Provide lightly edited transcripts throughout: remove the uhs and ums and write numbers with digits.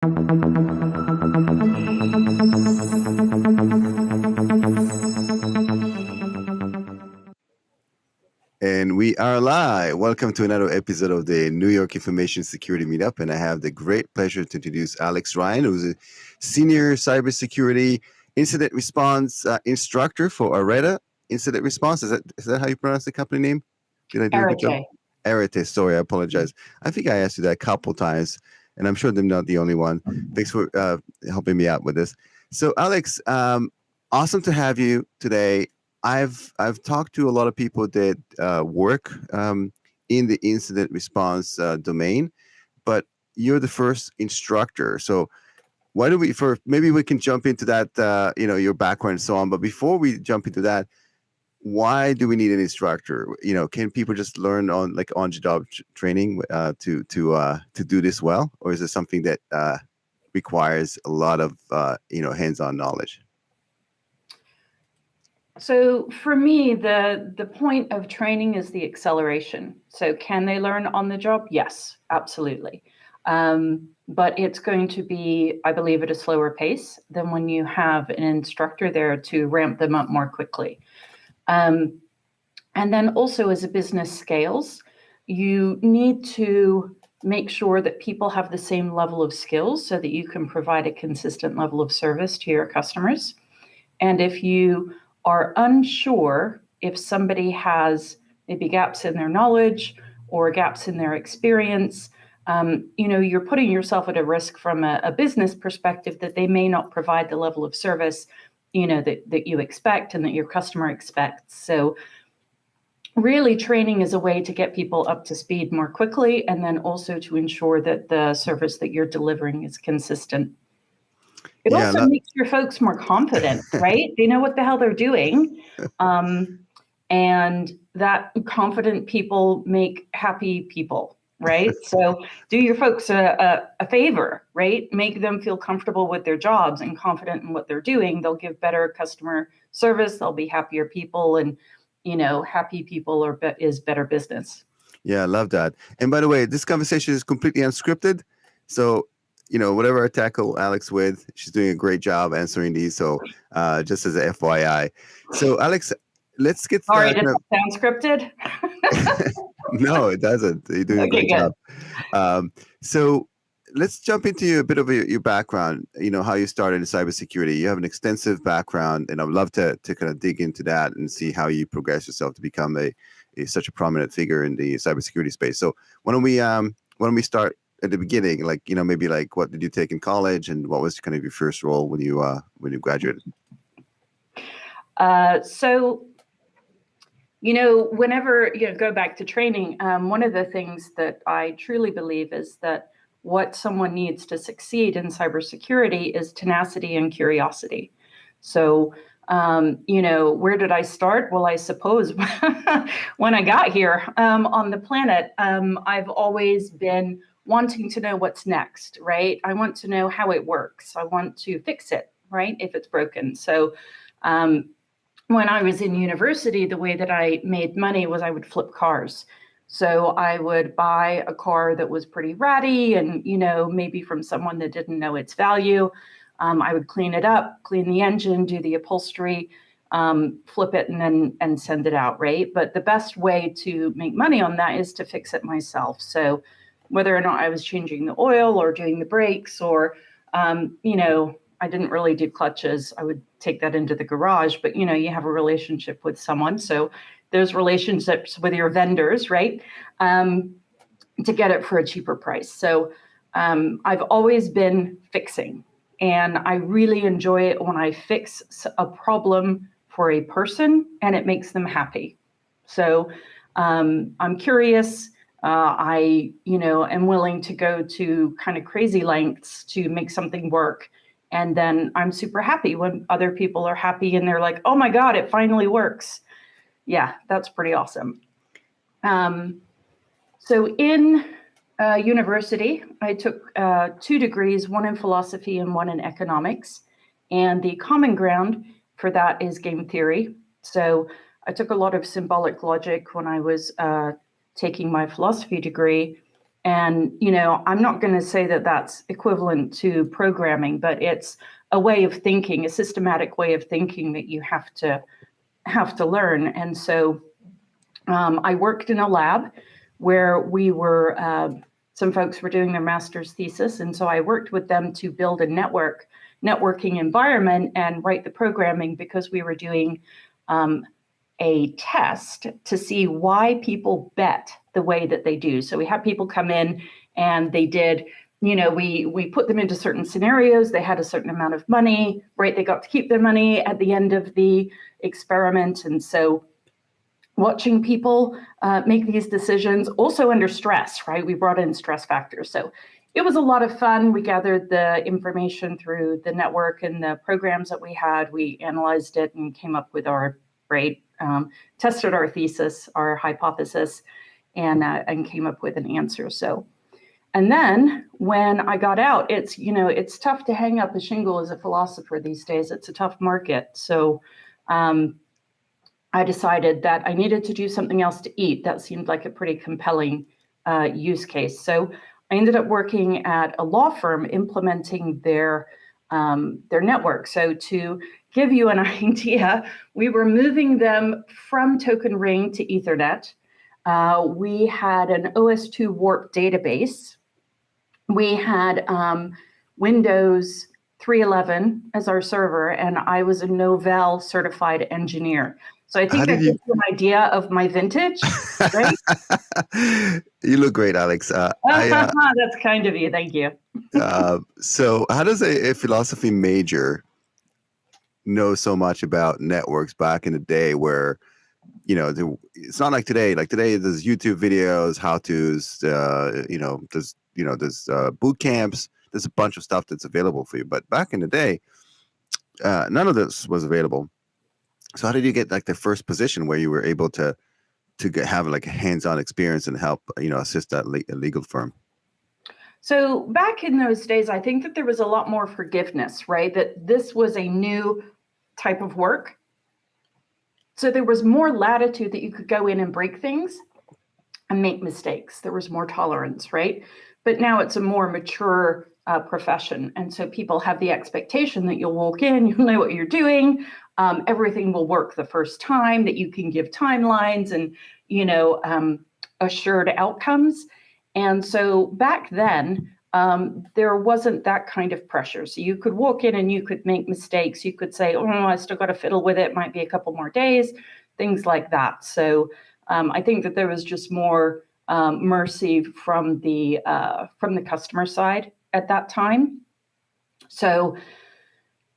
And we are live. Welcome to another episode of the New York Information Security Meetup. And I have the great pleasure to introduce Alex Ryan, who's a senior cybersecurity incident response instructor for Areta Incident Response. Is that how you pronounce the company name? Did I do a good job? Areta. Sorry, I apologize. I think I asked you that a couple times, and I'm sure I'm not the only one. Thanks for helping me out with this. So, Alex, awesome to have you today. I've talked to a lot of people that work in the incident response domain, but you're the first instructor. So why don't maybe we can jump into that, your background and so on. But before we jump into that, why do we need an instructor? Can people just learn on on-the-job training to do this well, or is it something that requires a lot of hands-on knowledge? So for me, the point of training is the acceleration. So can they learn on the job? Yes, absolutely. But it's going to be, I believe, at a slower pace than when you have an instructor there to ramp them up more quickly. And then also as a business scales, you need to make sure that people have the same level of skills so that you can provide a consistent level of service to your customers. And if you are unsure if somebody has maybe gaps in their knowledge or gaps in their experience, you're putting yourself at a risk from a business perspective that they may not provide the level of service, that you expect and that your customer expects. So really training is a way to get people up to speed more quickly, and then also to ensure that the service that you're delivering is consistent. It also makes your folks more confident, right? They know what the hell they're doing. And that confident people make happy people, right? So do your folks a favor, right? Make them feel comfortable with their jobs and confident in what they're doing. They'll give better customer service. They'll be happier people, and happy people is better business. Yeah, I love that. And by the way, this conversation is completely unscripted. So whatever I tackle Alex with, she's doing a great job answering these. So just as a FYI. So Alex, let's get started. Sorry, does it sound scripted? No, it doesn't. You're doing a great job. So let's jump into a bit of your background, how you started in cybersecurity. You have an extensive background, and I'd love to kind of dig into that and see how you progress yourself to become such a prominent figure in the cybersecurity space. So why don't we start at the beginning, maybe what did you take in college, and what was kind of your first role when you graduated? So, whenever go back to training, one of the things that I truly believe is that what someone needs to succeed in cybersecurity is tenacity and curiosity. So, where did I start? Well, I suppose when I got here on the planet, I've always been wanting to know what's next, right? I want to know how it works. I want to fix it, right, if it's broken. So when I was in university, the way that I made money was I would flip cars. So I would buy a car that was pretty ratty and, maybe from someone that didn't know its value. I would clean it up, clean the engine, do the upholstery, flip it, and send it out, right? But the best way to make money on that is to fix it myself. So whether or not I was changing the oil or doing the brakes or, I didn't really do clutches. I would take that into the garage, but you have a relationship with someone. So there's relationships with your vendors, right? To get it for a cheaper price. So I've always been fixing, and I really enjoy it when I fix a problem for a person and it makes them happy. So I'm curious. I am willing to go to kind of crazy lengths to make something work. And then I'm super happy when other people are happy and they're like, oh my God, it finally works. Yeah, that's pretty awesome. So in university, I took 2 degrees, one in philosophy and one in economics. And the common ground for that is game theory. So I took a lot of symbolic logic when I was taking my philosophy degree. And, I'm not going to say that that's equivalent to programming, but it's a way of thinking, a systematic way of thinking that you have to learn. And so I worked in a lab where some folks were doing their master's thesis. And so I worked with them to build a networking environment and write the programming, because we were doing a test to see why people bet the way that they do. So we had people come in and they did, we put them into certain scenarios. They had a certain amount of money, right? They got to keep their money at the end of the experiment. And so watching people make these decisions, also under stress, right? We brought in stress factors. So it was a lot of fun. We gathered the information through the network and the programs that we had. We analyzed it and came up with our grade, tested our thesis, our hypothesis, and came up with an answer. So, and then when I got out, it's tough to hang up a shingle as a philosopher these days. It's a tough market. So I decided that I needed to do something else to eat. That seemed like a pretty compelling use case. So I ended up working at a law firm implementing their network. So to give you an idea, we were moving them from Token Ring to Ethernet. We had an OS2 Warp database. We had Windows 3.11 as our server, and I was a Novell certified engineer. So I think that gives you an idea of my vintage, right? You look great, Alex. That's kind of you. Thank you. So how does a philosophy major know so much about networks back in the day where, it's not like today. Like today, there's YouTube videos, how-tos, there's boot camps. There's a bunch of stuff that's available for you. But back in the day, none of this was available. So how did you get like the first position where you were able to have like a hands-on experience and help, assist that legal firm? So back in those days, I think that there was a lot more forgiveness, right? That this was a new type of work. So there was more latitude that you could go in and break things and make mistakes. There was more tolerance, right? But now it's a more mature profession. And so people have the expectation that you'll walk in, you'll know what you're doing. Everything will work the first time, that you can give timelines and, assured outcomes. And so back then, there wasn't that kind of pressure. So you could walk in and you could make mistakes. You could say, oh, I still got to fiddle with it. Might be a couple more days, things like that. So I think that there was just more mercy from the customer side at that time. So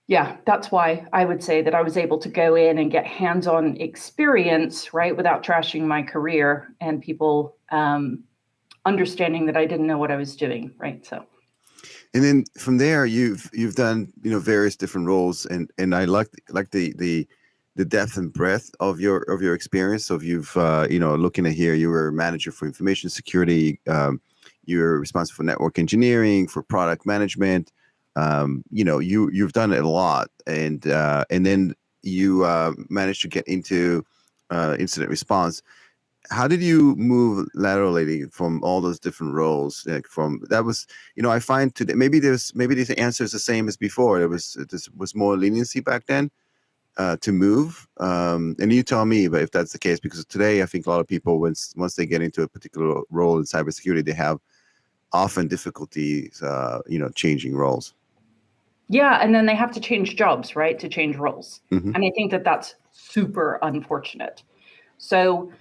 yeah, that's why I would say that I was able to go in and get hands-on experience, right, without trashing my career and people understanding that I didn't know what I was doing, right? So, and then from there, you've done various different roles, and I like the depth and breadth of your experience. So if you've looking at here, you were manager for information security, you're responsible for network engineering, for product management. You've done it a lot, and then you managed to get into incident response. How did you move laterally from all those different roles? Like I find today maybe the answer is the same as before. This was more leniency back then to move, and you tell me, but if that's the case, because today I think a lot of people once they get into a particular role in cybersecurity, they have often difficulties, changing roles. Yeah, and then they have to change jobs, right, to change roles. Mm-hmm. And I think that that's super unfortunate. So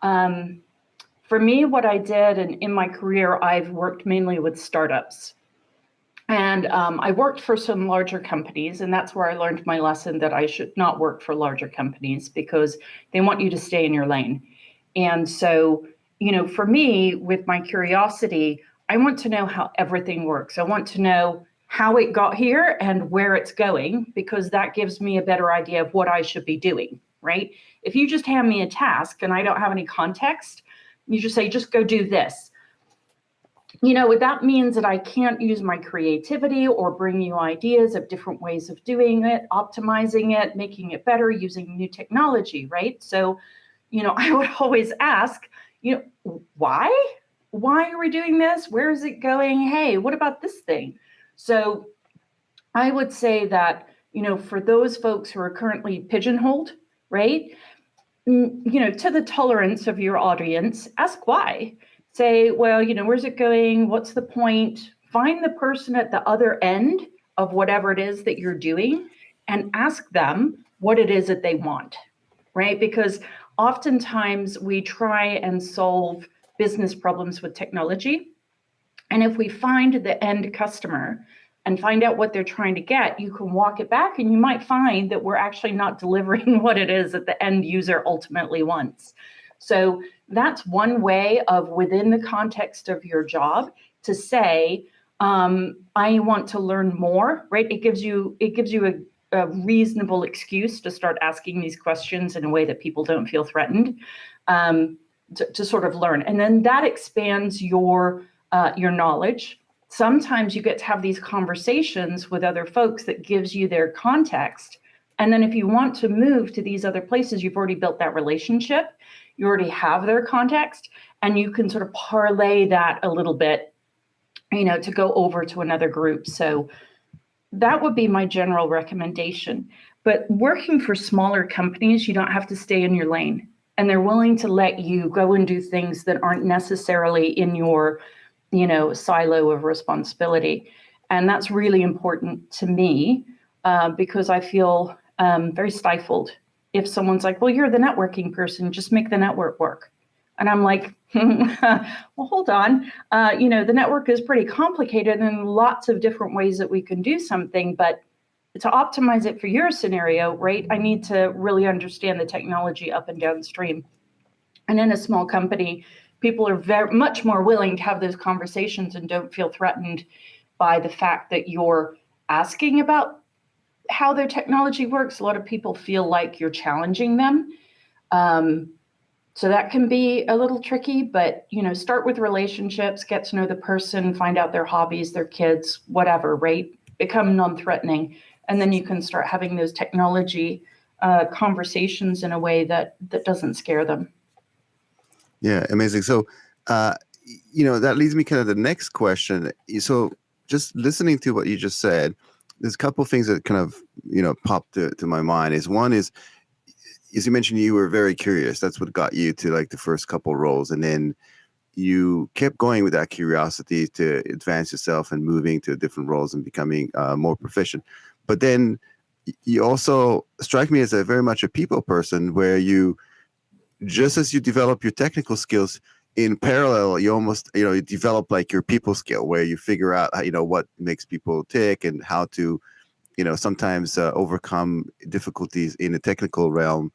for me, what I did, and in my career, I've worked mainly with startups. And I worked for some larger companies, and that's where I learned my lesson that I should not work for larger companies because they want you to stay in your lane. And so, for me, with my curiosity, I want to know how everything works. I want to know how it got here and where it's going, because that gives me a better idea of what I should be doing, right? If you just hand me a task and I don't have any context, you just say, just go do this. That means that I can't use my creativity or bring you ideas of different ways of doing it, optimizing it, making it better, using new technology, right? So, I would always ask, why? why are we doing this? Where is it going? Hey, what about this thing? So I would say that, for those folks who are currently pigeonholed, right? To the tolerance of your audience, ask why. Say, well, where's it going? What's the point? Find the person at the other end of whatever it is that you're doing and ask them what it is that they want, right? Because oftentimes we try and solve business problems with technology. And if we find the end customer and find out what they're trying to get, you can walk it back and you might find that we're actually not delivering what it is that the end user ultimately wants. So that's one way of, within the context of your job, to say, I want to learn more, right? It gives you a reasonable excuse to start asking these questions in a way that people don't feel threatened, to sort of learn. And then that expands your knowledge. Sometimes you get to have these conversations with other folks that gives you their context. And then if you want to move to these other places, you've already built that relationship, you already have their context, and you can sort of parlay that a little bit, to go over to another group. So that would be my general recommendation. But working for smaller companies, you don't have to stay in your lane. And they're willing to let you go and do things that aren't necessarily in your silo of responsibility. And that's really important to me, because I feel very stifled if someone's like, well, you're the networking person, just make the network work. And I'm like, well, hold on. The network is pretty complicated and lots of different ways that we can do something, but to optimize it for your scenario, right, I need to really understand the technology up and downstream. And in a small company, people are very much more willing to have those conversations and don't feel threatened by the fact that you're asking about how their technology works. A lot of people feel like you're challenging them. So that can be a little tricky, but, start with relationships, get to know the person, find out their hobbies, their kids, whatever, right? Become non-threatening. And then you can start having those technology conversations in a way that doesn't scare them. Yeah, amazing. So, that leads me kind of the next question. So, just listening to what you just said, there's a couple of things that kind of, popped to my mind. One is, as you mentioned, you were very curious. That's what got you to like the first couple roles. And then you kept going with that curiosity to advance yourself and moving to different roles and becoming more proficient. But then you also strike me as a very much a people person, where you, just as you develop your technical skills, in parallel, you almost, you develop like your people skill, where you figure out, what makes people tick and how to, sometimes overcome difficulties in the technical realm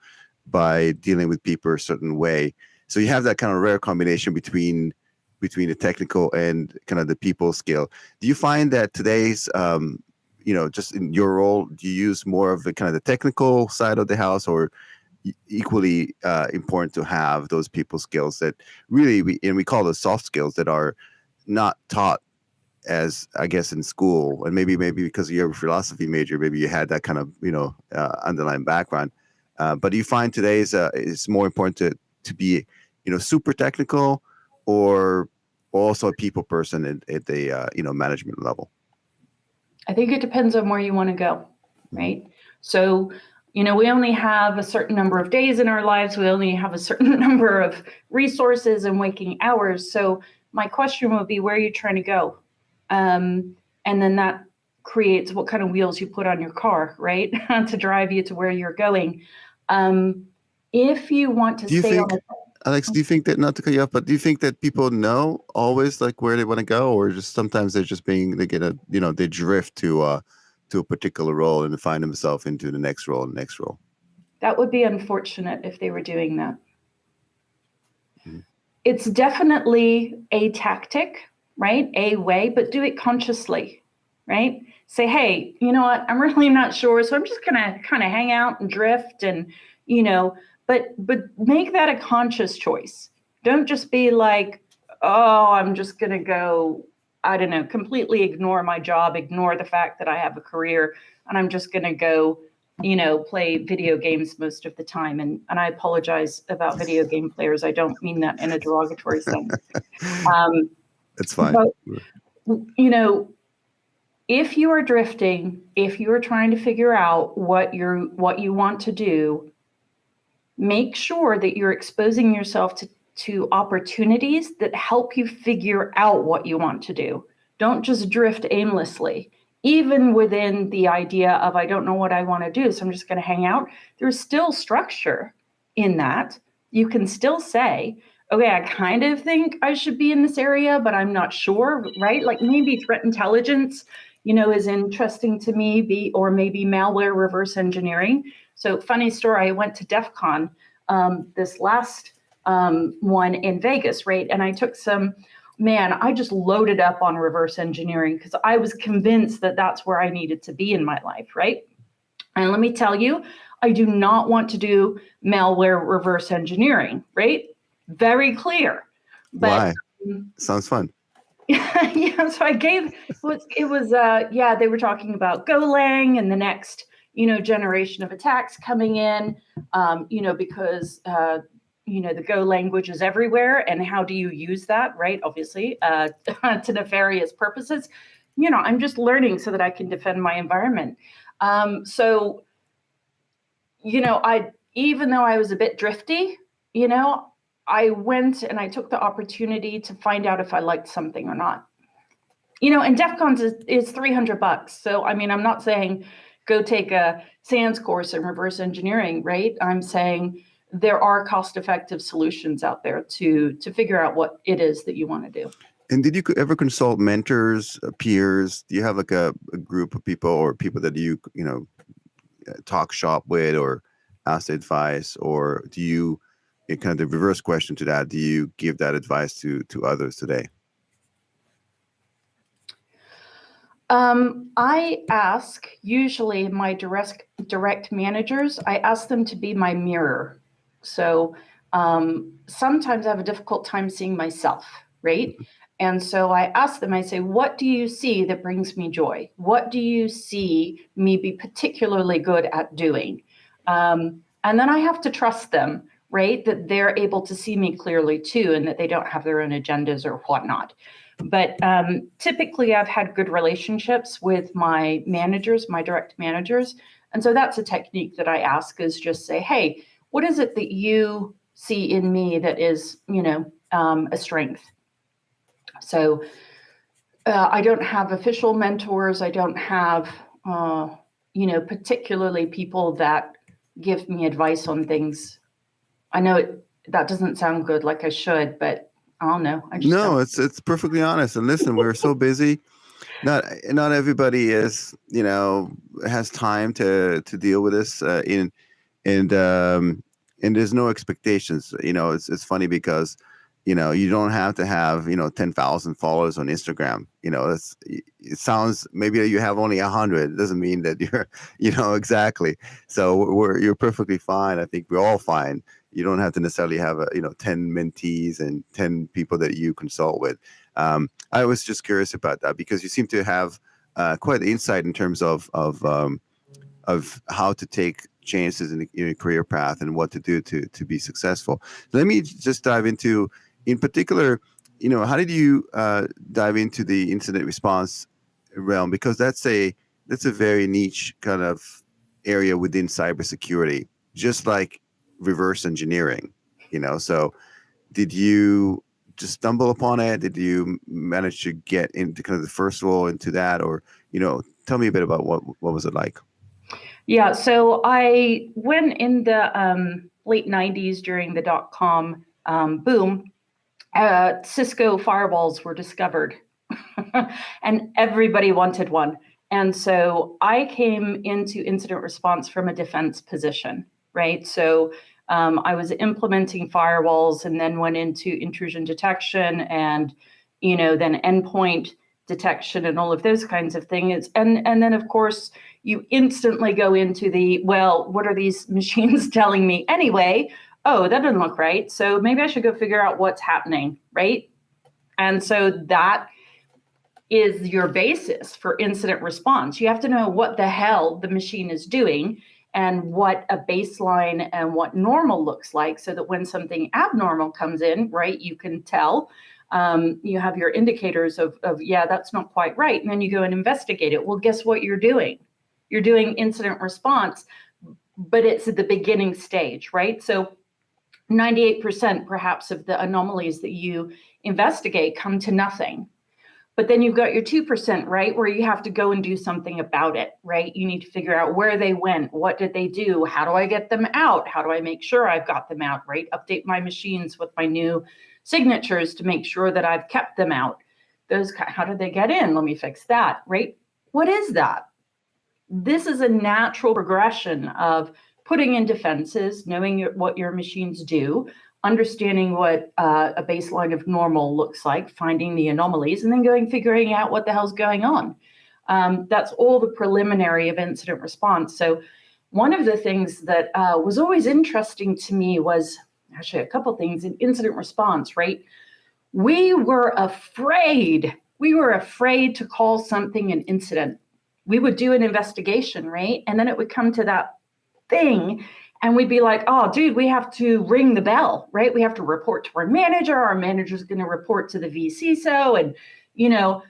by dealing with people a certain way. So you have that kind of rare combination between the technical and kind of the people skill. Do you find that today's, just in your role, do you use more of the kind of the technical side of the house, or equally important to have those people skills that really we call those soft skills that are not taught as, I guess, in school? And maybe because you're a philosophy major, maybe you had that kind of underlying background. But do you find today is more important to be super technical, or also a people person at the management level? I think it depends on where you want to go, right? So, we only have a certain number of days in our lives. We only have a certain number of resources and waking hours. So my question would be, where are you trying to go? And then that creates what kind of wheels you put on your car, right? To drive you to where you're going. If you want to stay on Alex, do you think that, not to cut you off, but do you think that people know always like where they want to go, or just sometimes they they drift to a particular role and find themselves into the next role and the next role? That would be unfortunate if they were doing that. Mm-hmm. It's definitely a tactic, right? A way, but do it consciously, right? Say, hey, you know what? I'm really not sure. So I'm just going to kind of hang out and drift and, but make that a conscious choice. Don't just be like, oh, I'm just going to go, I don't know, completely ignore my job, ignore the fact that I have a career, and I'm just going to go play video games most of the time. And I apologize about video game players. I don't mean that in a derogatory sense. It's fine. But, if you are drifting, if you are trying to figure out what you want to do, make sure that you're exposing yourself to opportunities that help you figure out what you want to do. Don't just drift aimlessly. Even within the idea of, I don't know what I want to do, so I'm just going to hang out, there's still structure in that. You can still say, okay, I kind of think I should be in this area, but I'm not sure, right? Like maybe threat intelligence, is interesting to me, or maybe malware reverse engineering. So funny story, I went to DEF CON this last one in Vegas, right? And I took I just loaded up on reverse engineering because I was convinced that that's where I needed to be in my life, right? And let me tell you, I do not want to do malware reverse engineering, right? Very clear. But, why? Sounds fun. Yeah, so they were talking about Golang and the next, generation of attacks coming in, because the Go language is everywhere, and how do you use that, right? Obviously, to nefarious purposes. I'm just learning so that I can defend my environment. So, even though I was a bit drifty, I went and I took the opportunity to find out if I liked something or not. And DEF CON is $300. So, I'm not saying go take a SANS course in reverse engineering, right? I'm saying there are cost-effective solutions out there to figure out what it is that you want to do. And did you ever consult mentors, peers? Do you have like a group of people or people that you talk shop with or ask advice, or do you, kind of the reverse question to that, do you give that advice to others today? I ask usually my direct managers, I ask them to be my mirror. So sometimes I have a difficult time seeing myself, right? And so I ask them, I say, what do you see that brings me joy? What do you see me be particularly good at doing? And then I have to trust them, right? That they're able to see me clearly too, and that they don't have their own agendas or whatnot. But typically I've had good relationships with my managers, my direct managers. And so that's a technique that I ask, is just say, hey, what is it that you see in me that is, a strength? So I don't have official mentors. I don't have, particularly people that give me advice on things. I know that doesn't sound good, like I should, but I don't know. It's perfectly honest. And listen, we're so busy. Not everybody is, has time to deal with this. And there's no expectations. It's funny because, you don't have to have 10,000 followers on Instagram. It sounds, maybe you have only 100. It doesn't mean that you're exactly. So you're perfectly fine. I think we're all fine. You don't have to necessarily have 10 mentees and 10 people that you consult with. I was just curious about that because you seem to have quite the insight in terms of how to take chances in your career path and what to do to be successful. Let me just dive into, in particular, how did you dive into the incident response realm? Because that's a very niche kind of area within cybersecurity, just like reverse engineering, so did you just stumble upon it? Did you manage to get into kind of the first role into that, or tell me a bit about what was it like? Yeah, so I went in the late 90s during the .com boom. Cisco firewalls were discovered and everybody wanted one. And so I came into incident response from a defense position, right? So I was implementing firewalls and then went into intrusion detection and, then endpoint detection and all of those kinds of things. And then, of course, you instantly go into what are these machines telling me anyway? Oh, that doesn't look right. So maybe I should go figure out what's happening, right? And so that is your basis for incident response. You have to know what the hell the machine is doing and what a baseline and what normal looks like, so that when something abnormal comes in, right, you can tell. You have your indicators of, yeah, that's not quite right. And then you go and investigate it. Well, guess what you're doing? You're doing incident response, but it's at the beginning stage, right? So 98% perhaps of the anomalies that you investigate come to nothing. But then you've got your 2%, right, where you have to go and do something about it, right? You need to figure out where they went, what did they do, how do I get them out, how do I make sure I've got them out, right? Update my machines with my new signatures to make sure that I've kept them out. Those, how did they get in? Let me fix that, right? What is that? This is a natural progression of putting in defenses, knowing what your machines do, understanding what a baseline of normal looks like, finding the anomalies, and then figuring out what the hell's going on. That's all the preliminary of incident response. So one of the things that was always interesting to me was actually a couple things in incident response, right? We were afraid to call something an incident. We would do an investigation, right? And then it would come to that thing, and we'd be like, oh, dude, we have to ring the bell, right? We have to report to our manager. Our manager's going to report to the VCSO, and,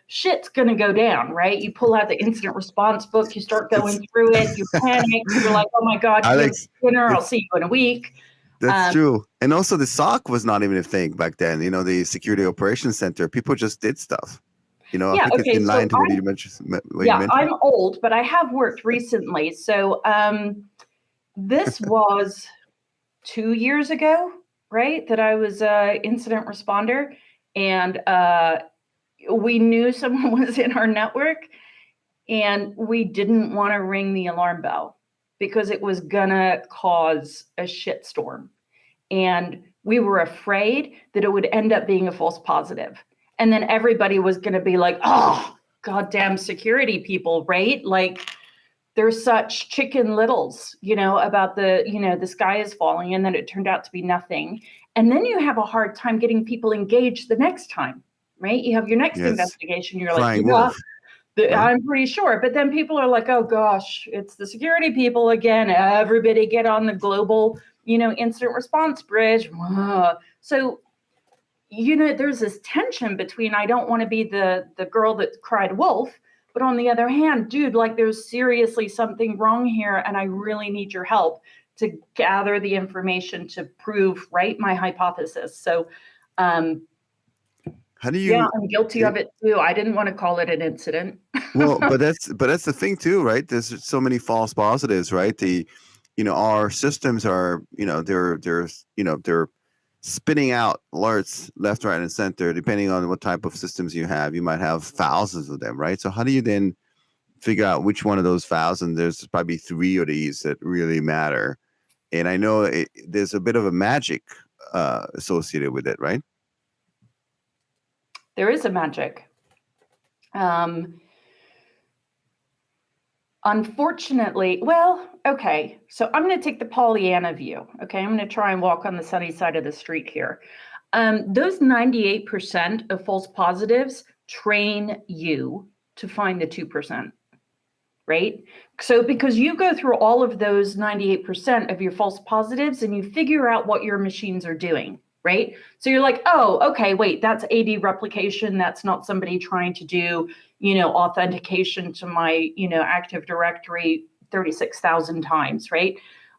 shit's going to go down, right? You pull out the incident response book, you start going through it, you panic, you're like, oh my God, Alex, dinner, I'll see you in a week. That's true. And also the SOC was not even a thing back then. The Security Operations Center, people just did stuff. I think it's in line to what you mentioned. I'm old, but I have worked recently. So this was 2 years ago, right, that I was an incident responder. And we knew someone was in our network, and we didn't want to ring the alarm bell because it was going to cause a shitstorm. And we were afraid that it would end up being a false positive. And then everybody was going to be like, oh, goddamn security people, right? Like, they're such chicken littles, about the sky is falling. And then it turned out to be nothing. And then you have a hard time getting people engaged the next time, right? You have your next investigation. You're Crying like, wolf. Right? I'm pretty sure. But then people are like, oh, gosh, it's the security people again. Everybody get on the global, incident response bridge. So, there's this tension between, I don't want to be the girl that cried wolf, but on the other hand, dude, like, there's seriously something wrong here, and I really need your help to gather the information to prove, right, my hypothesis. So, how do you? Yeah, I'm guilty of it too. I didn't want to call it an incident. Well, but that's the thing too, right? There's so many false positives, right? Our systems are, they're spitting out alerts left, right, and center, depending on what type of systems you have. You might have thousands of them, right? So how do you then figure out which one of those thousands? There's probably 3 of these that really matter. And I know there's a bit of a magic associated with it, right? There is a magic. Unfortunately, okay. So I'm going to take the Pollyanna view. Okay, I'm going to try and walk on the sunny side of the street here. Those 98% of false positives train you to find the 2%, right? So because you go through all of those 98% of your false positives and you figure out what your machines are doing, right? So you're like, oh, okay, wait, that's AD replication. That's not somebody trying to do, authentication to my, Active Directory 36,000 times, right?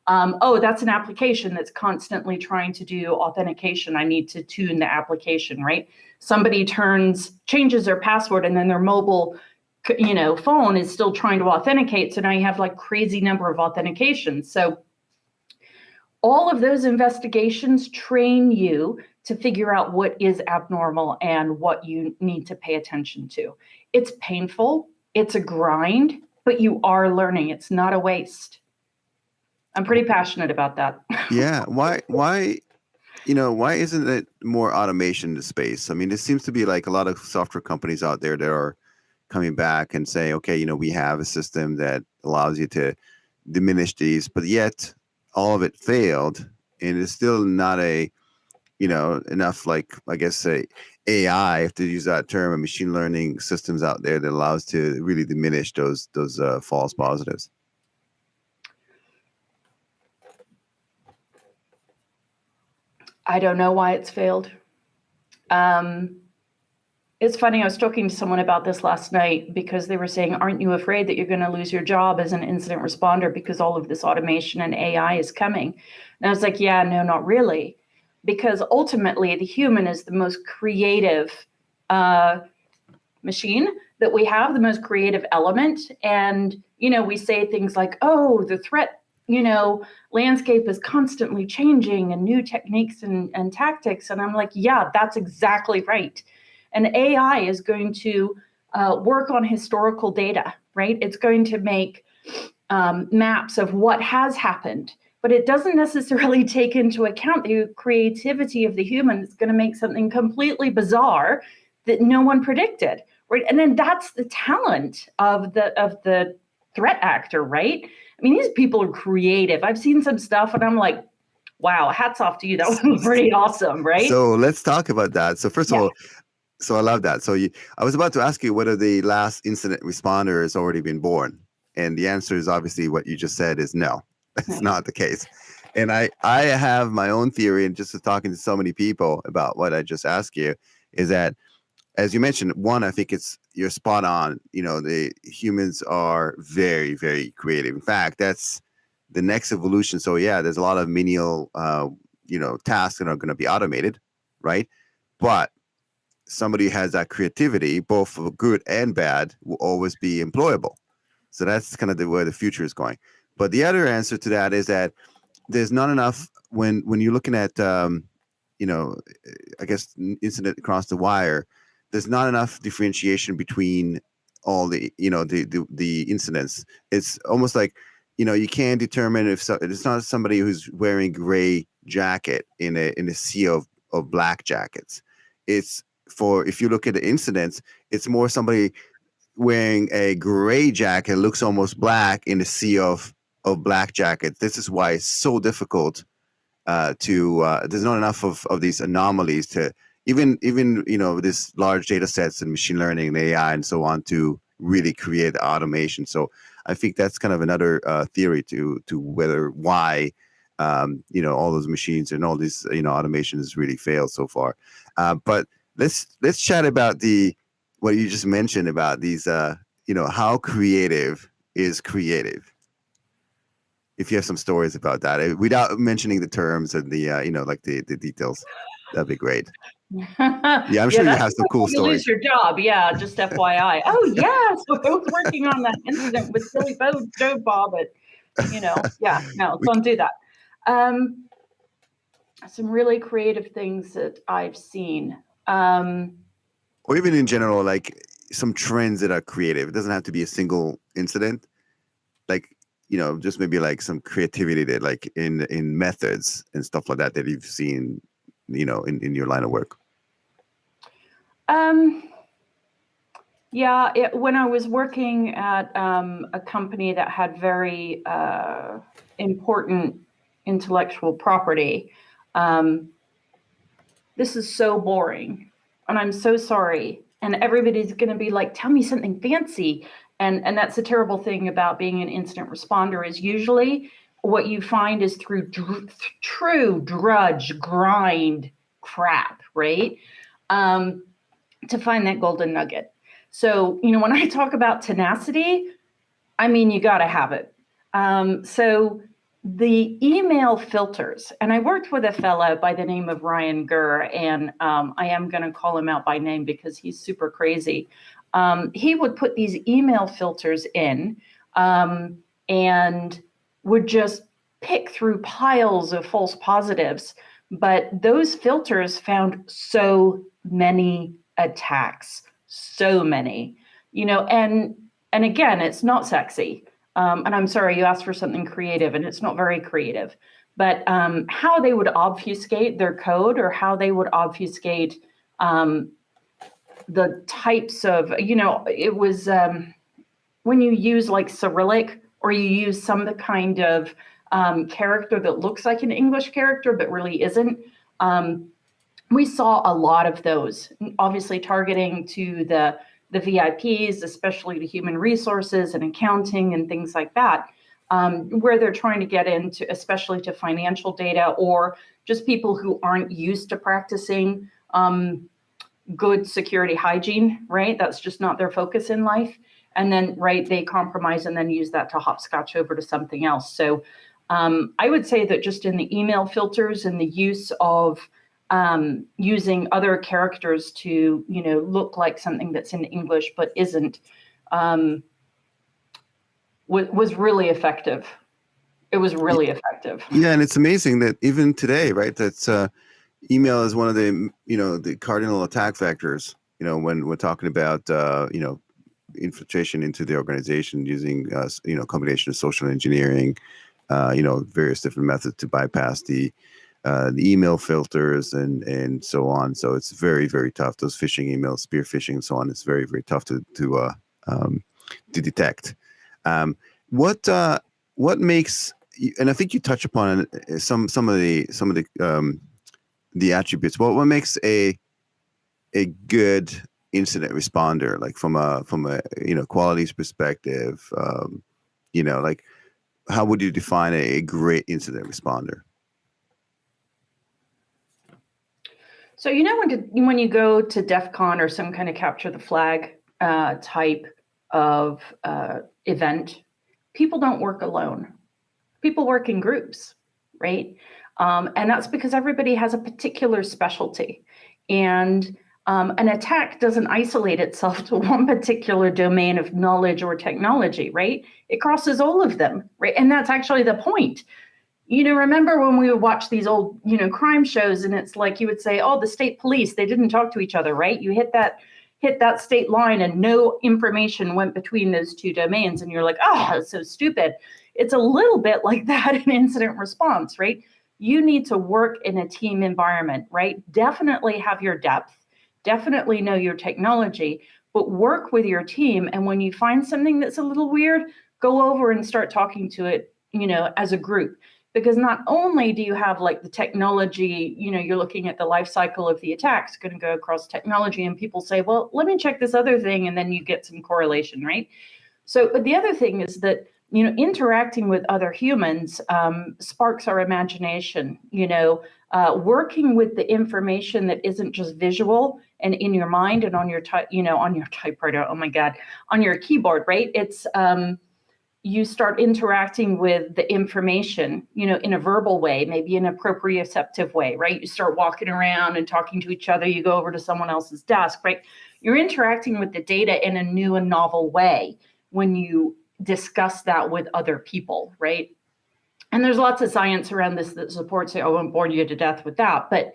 Oh, that's an application that's constantly trying to do authentication. I need to tune the application, right? Somebody changes their password, and then their mobile, phone is still trying to authenticate. So now you have like crazy number of authentications. So all of those investigations train you to figure out what is abnormal and what you need to pay attention to. It's painful, it's a grind, but you are learning. It's not a waste. I'm pretty passionate about that. Yeah. Why isn't it more automation in the space? I mean, there seems to be like a lot of software companies out there that are coming back and saying, okay, we have a system that allows you to diminish these, but yet all of it failed, and it's still not enough, like, I guess, say AI, if to use that term, and machine learning systems out there that allows to really diminish those false positives. I don't know why it's failed. It's funny, I was talking to someone about this last night because they were saying, aren't you afraid that you're going to lose your job as an incident responder because all of this automation and AI is coming? And I was like, yeah, no, not really. Because ultimately, the human is the most creative machine that we have, the most creative element. And, we say things like, oh, the threat, landscape is constantly changing and new techniques and tactics. And I'm like, yeah, that's exactly right. And AI is going to work on historical data, right? It's going to make maps of what has happened, but it doesn't necessarily take into account the creativity of the human. It's going to make something completely bizarre that no one predicted, right? And then that's the talent of the threat actor, right? I mean, these people are creative. I've seen some stuff and I'm like, wow, hats off to you. That was pretty awesome, right? So let's talk about that. So first of all, so I love that. So I was about to ask you whether the last incident responder has already been born. And the answer is obviously what you just said is no, that's not the case. And I have my own theory, and just talking to so many people about what I just asked you, is that, as you mentioned, one, I think you're spot on. The humans are very, very creative. In fact, that's the next evolution. So yeah, there's a lot of menial, tasks that are going to be automated, right? But somebody who has that creativity, both for good and bad, will always be employable. So that's kind of where the future is going. But the other answer to that is that there's not enough when you're looking at, I guess, incident across the wire. There's not enough differentiation between all the, the incidents. It's almost like, you can't determine if it's not somebody who's wearing gray jacket in a sea of black jackets. It's if you look at the incidents, it's more somebody wearing a gray jacket looks almost black in a sea of black jackets. This is why it's so difficult there's not enough of these anomalies to even this large data sets and machine learning and AI and so on to really create automation. So I think that's kind of another theory to why all those machines and all these automation has really failed so far. But let's chat about what you just mentioned about these how creative is creative. If you have some stories about that, without mentioning the terms and the like the details, that'd be great. Yeah, I'm sure you have some cool you stories. lose your job. Yeah, just FYI. Oh yeah, so I was working on that incident with Billy Joe Bob at, yeah, no, don't do that. Some really creative things that I've seen. Or even in general, like some trends that are creative. It doesn't have to be a single incident. Like, just maybe like some creativity that like in methods and stuff like that you've seen, in your line of work. Yeah, when I was working at a company that had very important intellectual property, this is so boring, and I'm so sorry. And everybody's going to be like, tell me something fancy. And that's the terrible thing about being an incident responder is usually what you find is through true drudge grind crap, right? To find that golden nugget. So, when I talk about tenacity, I mean, you got to have it. So the email filters, and I worked with a fellow by the name of Ryan Gurr, and I am going to call him out by name because he's super crazy. He would put these email filters in and would just pick through piles of false positives. But those filters found so many attacks, so many, and again, it's not sexy. And I'm sorry, you asked for something creative, and it's not very creative. But how they would obfuscate their code, or how they would obfuscate the types of, it was when you use like Cyrillic, or you use some kind of character that looks like an English character but really isn't. We saw a lot of those, obviously targeting to the VIPs, especially the human resources and accounting and things like that. where they're trying to get into, especially to financial data, or just people who aren't used to practicing good security hygiene, right? That's just not their focus in life. And then, right, they compromise and then use that to hopscotch over to something else. So I would say that just in the email filters and the use of using other characters to, look like something that's in English but isn't, was really effective. It was really effective. Yeah, and it's amazing that even today, right? That's email is one of the the cardinal attack vectors. When we're talking about infiltration into the organization using combination of social engineering, various different methods to bypass the email filters and so on. So it's very, very tough. Those phishing emails, spear phishing, and so on. It's very, very tough to detect. What makes, and I think you touch upon some of the attributes. What makes a good incident responder, like from a qualities perspective? Like, how would you define a great incident responder? So when you go to DEF CON or some kind of capture the flag type of event, people don't work alone. People work in groups, right? And that's because everybody has a particular specialty. And an attack doesn't isolate itself to one particular domain of knowledge or technology, right? It crosses all of them, right? And that's actually the point. Remember when we would watch these old, crime shows, and it's like you would say, oh, the state police, they didn't talk to each other, right? You hit that state line and no information went between those two domains. And you're like, oh, that's so stupid. It's a little bit like that in incident response, right? You need to work in a team environment, right? Definitely have your depth, definitely know your technology, but work with your team. And when you find something that's a little weird, go over and start talking to it, as a group. Because not only do you have like the technology, you're looking at the life cycle of the attack, it's going to go across technology, and people say, well, let me check this other thing, and then you get some correlation, right? So, but the other thing is that, interacting with other humans sparks our imagination, working with the information that isn't just visual and in your mind and on your, on your typewriter, oh my God, on your keyboard, right? It's, you start interacting with the information, in a verbal way, maybe in a proprioceptive way, right? You start walking around and talking to each other. You go over to someone else's desk, right? You're interacting with the data in a new and novel way when you discuss that with other people, right? And there's lots of science around this that supports it. I won't bore you to death with that, but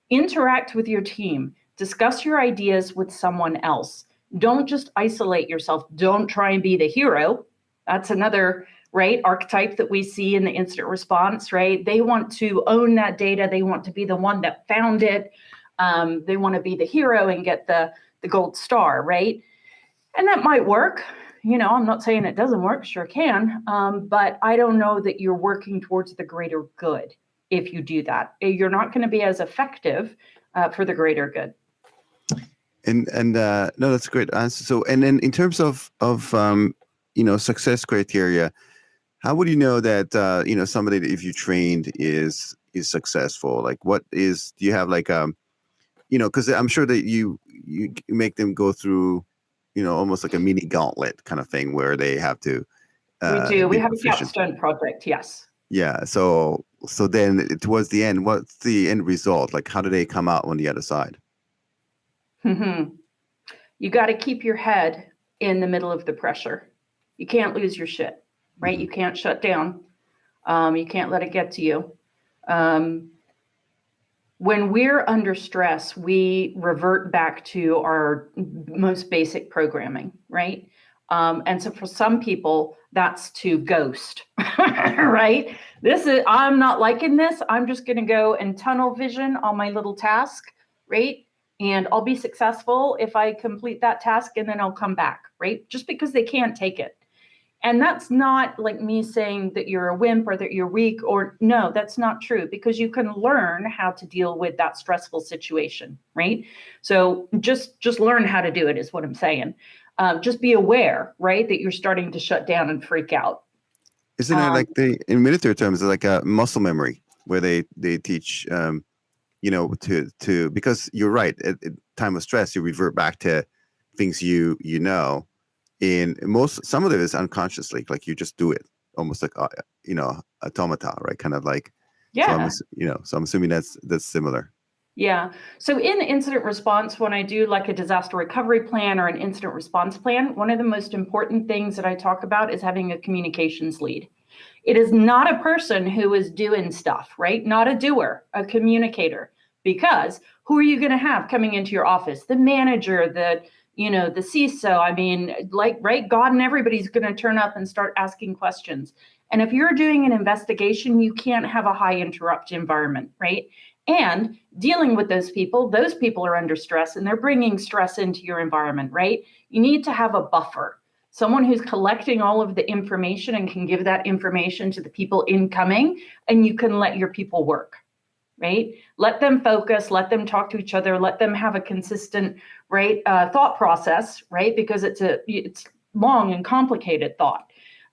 interact with your team. Discuss your ideas with someone else. Don't just isolate yourself. Don't try and be the hero. That's another, right, archetype that we see in the incident response, right? They want to own that data. They want to be the one that found it. They want to be the hero and get the gold star, right? And that might work. I'm not saying it doesn't work, sure can, but I don't know that you're working towards the greater good if you do that. You're not going to be as effective for the greater good. And no, that's a great answer. So, and then in terms of success criteria, how would you know that somebody that if you trained is successful? Like, do you have like because I'm sure that you make them go through almost like a mini gauntlet kind of thing where they have to we do. We have a capstone project, yes. Yeah. So then towards the end, what's the end result? Like, how do they come out on the other side? You got to keep your head in the middle of the pressure. You can't lose your shit, right? You can't shut down. You can't let it get to you. When we're under stress, we revert back to our most basic programming, right? And so for some people, that's to ghost, right? I'm not liking this. I'm just going to go and tunnel vision on my little task, right? And I'll be successful if I complete that task, and then I'll come back, right? Just because they can't take it. And that's not like me saying that you're a wimp or that you're weak, or no, that's not true, because you can learn how to deal with that stressful situation, right? So just learn how to do it is what I'm saying. Just be aware, right, that you're starting to shut down and freak out. Isn't it like in military terms, it's like a muscle memory where they teach, to because you're right. At time of stress, you revert back to things you know. In some of it is unconsciously, like you just do it almost like automata, right? Kind of like. So Yeah. so I'm assuming that's similar. Yeah. So in incident response, when I do like a disaster recovery plan or an incident response plan, one of the most important things that I talk about is having a communications lead. It is not a person who is doing stuff, right? Not a doer, a communicator. Because who are you going to have coming into your office? The manager, the CISO. I mean, like, right? God and everybody's going to turn up and start asking questions. And if you're doing an investigation, you can't have a high interrupt environment, right? And dealing with those people are under stress and they're bringing stress into your environment, right? You need to have a buffer, someone who's collecting all of the information and can give that information to the people incoming, and you can let your people work, right? Let them focus, let them talk to each other, let them have a consistent, right, thought process, right? Because it's long and complicated thought.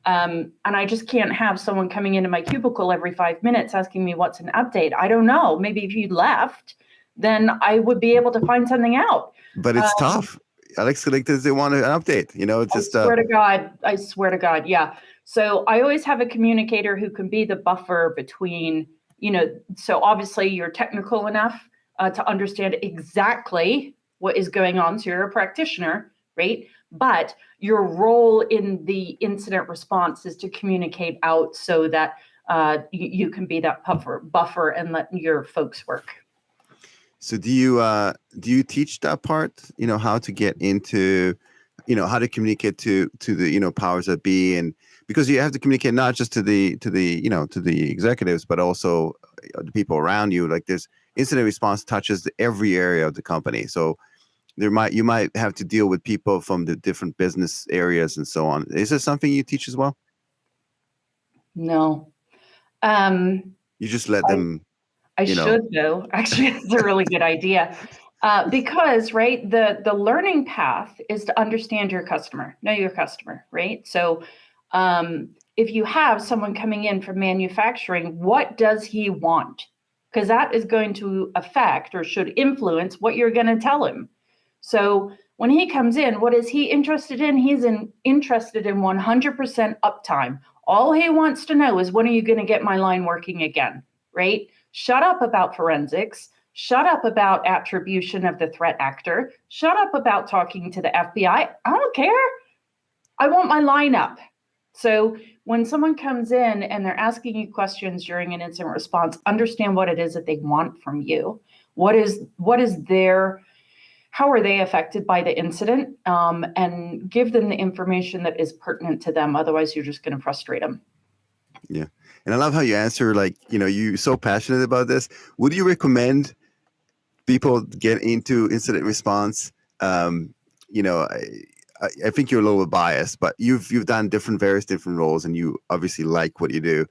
And I just can't have someone coming into my cubicle every 5 minutes asking me what's an update. I don't know. Maybe if you left, then I would be able to find something out. But it's tough. Alex collectors, they want an update. It's just. I swear to God. Yeah. So I always have a communicator who can be the buffer between, so obviously you're technical enough to understand exactly what is going on. So you're a practitioner, right? But your role in the incident response is to communicate out so that you can be that buffer and let your folks work. So do you teach that part? How to get into, how to communicate to the powers that be, and because you have to communicate not just to the executives, but also the people around you. Like this incident response touches every area of the company, so you might have to deal with people from the different business areas and so on. Is this something you teach as well? No. You just let them. I should though. Actually, it's a really good idea. Because, right, the learning path is to understand your customer, know your customer, right? So if you have someone coming in from manufacturing, what does he want? Because that is going to affect or should influence what you're going to tell him. So when he comes in, what is he interested in? He's interested in 100% uptime. All he wants to know is, when are you going to get my line working again, right? Shut up about forensics. Shut up about attribution of the threat actor. Shut up about talking to the FBI. I don't care. I want my line up. So when someone comes in and they're asking you questions during an incident response, understand what it is that they want from you. What is their, how are they affected by the incident? And give them the information that is pertinent to them. Otherwise, you're just going to frustrate them. Yeah. And I love how you answer, like, you're so passionate about this. Would you recommend people get into incident response? I think you're a little bit biased, but you've done various different roles, and you obviously like what you do.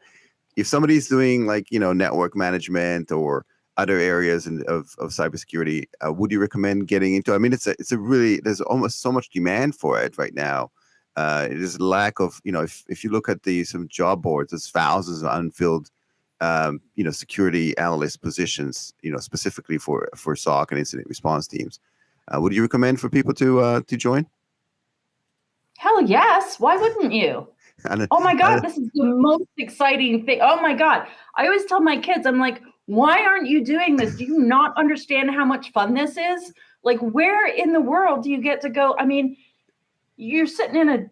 If somebody's doing like, network management or other areas of cybersecurity, would you recommend getting into? I mean, it's a really, there's almost so much demand for it right now. There's a lack of, if you look at some job boards, there's thousands of unfilled, security analyst positions, specifically for SOC and incident response teams. Would you recommend for people to join? Hell yes. Why wouldn't you? Oh my God, this is the most exciting thing. Oh my God. I always tell my kids, I'm like, why aren't you doing this? Do you not understand how much fun this is? Like, where in the world do you get to go? I mean, you're sitting in a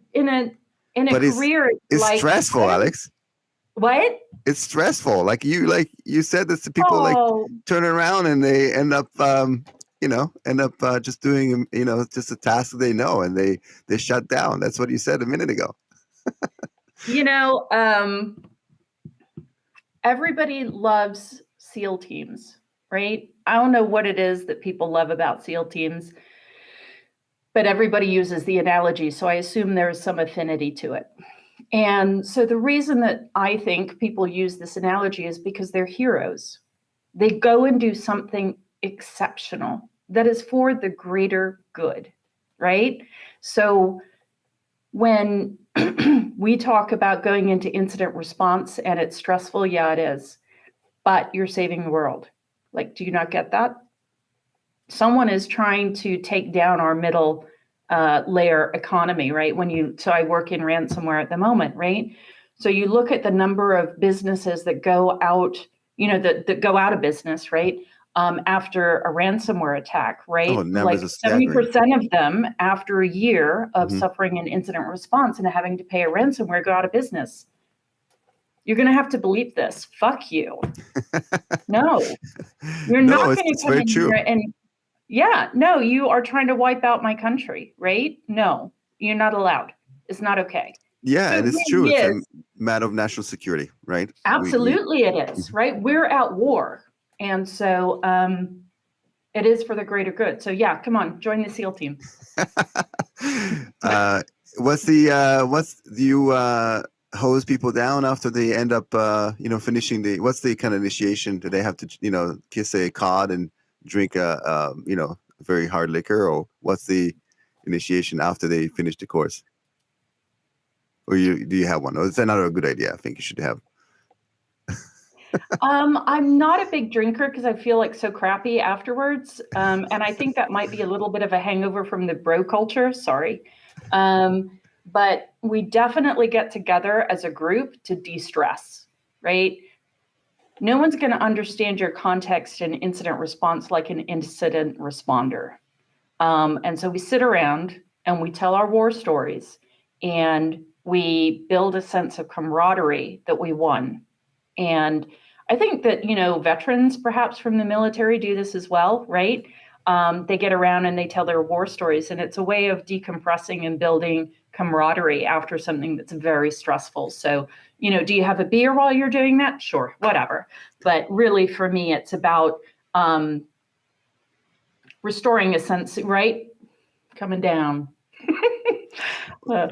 career. It's like, stressful, Alex. What? It's stressful. Like you said this to people, like turn around and they end up just doing, just a task that they know, and they shut down. That's what you said a minute ago. Everybody loves SEAL teams, right? I don't know what it is that people love about SEAL teams, but everybody uses the analogy, so I assume there's some affinity to it. And so the reason that I think people use this analogy is because they're heroes. They go and do something exceptional that is for the greater good, right? So when We talk about going into incident response and it's stressful. Yeah, it is. But you're saving the world. Like, do you not get that? Someone is trying to take down our middle layer economy, right? So I work in ransomware at the moment, right? So you look at the number of businesses that go out, that go out of business, right? After a ransomware attack, Oh, right? numbers Like are staggering. 70% of them, after a year of Hmm. suffering an incident response and having to pay a ransomware, go out of business. You're going to have to believe this. Fuck you. No, you're No, not it's going to it's come very in here true. and, yeah, no, you are trying to wipe out my country, right? No, you're not allowed. It's not okay. Yeah, So and it it's true. really It's a is. matter of national security, right? We Absolutely, it is, right? We're at war. And so it is for the greater good. So, yeah, come on, join the SEAL team. uh, what's do you hose people down after they end up finishing what's the kind of initiation? Do they have to kiss a cod and drink a very hard liquor, or what's the initiation after they finish the course? Or do you have one? Or is that not a good idea? I think you should have. I'm not a big drinker because I feel like so crappy afterwards. And I think that might be a little bit of a hangover from the bro culture. Sorry. But we definitely get together as a group to de-stress, right? No one's going to understand your context and incident response like an incident responder. And so we sit around and we tell our war stories and we build a sense of camaraderie that we won. And I think that, veterans perhaps from the military do this as well, right? They get around and they tell their war stories, and it's a way of decompressing and building camaraderie after something that's very stressful. So, do you have a beer while you're doing that? Sure, whatever. But really, for me, it's about restoring a sense, right? Coming down. uh,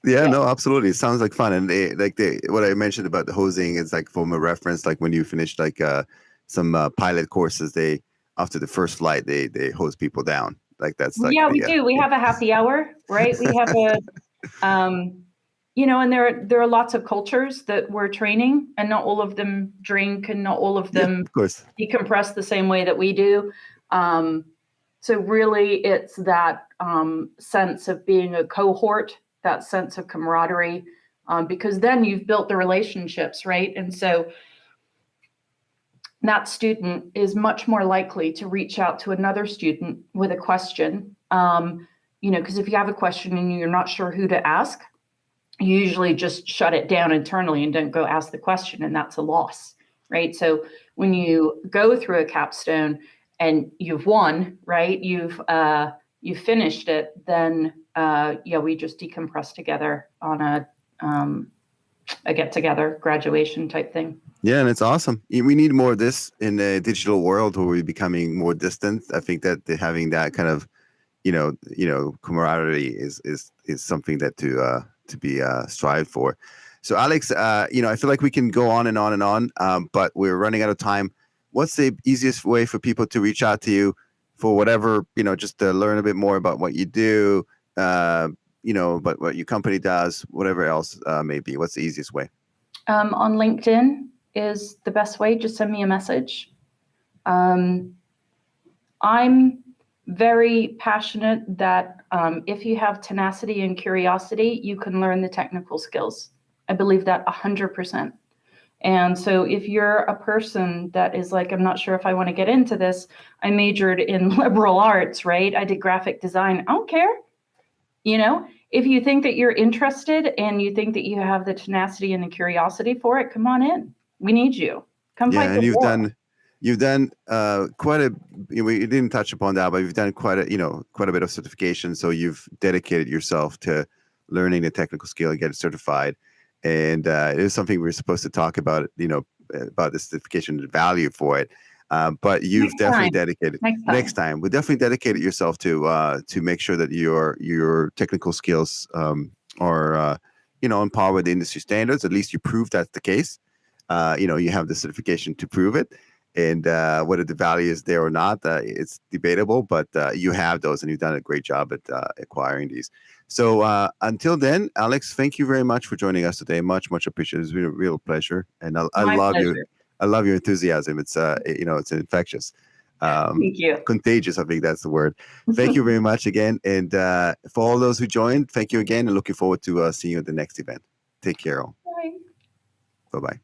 Yeah, yeah. no, absolutely. It sounds like fun. And what I mentioned about the hosing is like from a reference, like when you finish like some pilot courses, they after the first flight they hose people down. Like that's like Yeah, we the do. We yeah. have a happy hour, right? We have um, and there are lots of cultures that we're training, and not all of them drink, and not all of Yeah, them of course. decompress the same way that we do. Um, so really, it's that sense of being a cohort, that sense of camaraderie, because then you've built the relationships, right? And so that student is much more likely to reach out to another student with a question. Because if you have a question and you're not sure who to ask, you usually just shut it down internally and don't go ask the question, and that's a loss, right? So when you go through a capstone and you've won, right? You've finished it, then we just decompress together on a get together graduation type thing. Yeah, and it's awesome. We need more of this in the digital world where we're becoming more distant. I think that having that kind of camaraderie is something that to be strived for. So Alex, I feel like we can go on and on and on, but we're running out of time. What's the easiest way for people to reach out to you for whatever, just to learn a bit more about what you do, but what your company does, whatever else may be? What's the easiest way? On LinkedIn is the best way. Just send me a message. I'm very passionate that if you have tenacity and curiosity, you can learn the technical skills. I believe that 100%. And so if you're a person that is like, I'm not sure if I want to get into this, I majored in liberal arts, right? I did graphic design. I don't care. If you think that you're interested and you think that you have the tenacity and the curiosity for it, come on in. We need you. Come Yeah, fight the and war. you've done quite a you didn't touch upon that, but you've done quite a bit of certification. So you've dedicated yourself to learning the technical skill and getting certified. And it was something we were supposed to talk about, about the certification and the value for it. But you've Next definitely time. dedicated Next next time. time. We definitely dedicated yourself to make sure that your technical skills are on par with the industry standards. At least you prove that's the case. You have the certification to prove it. And whether the value is there or not, it's debatable, but you have those and you've done a great job at acquiring these. So until then, Alex, thank you very much for joining us today. Much, much appreciated. It's been a real pleasure, and I My love you. pleasure. I love your enthusiasm. It's it's infectious, Thank you. contagious. I think that's the word. Thank you very much again, and for all those who joined, thank you again, and looking forward to seeing you at the next event. Take care, all. Bye. Bye bye.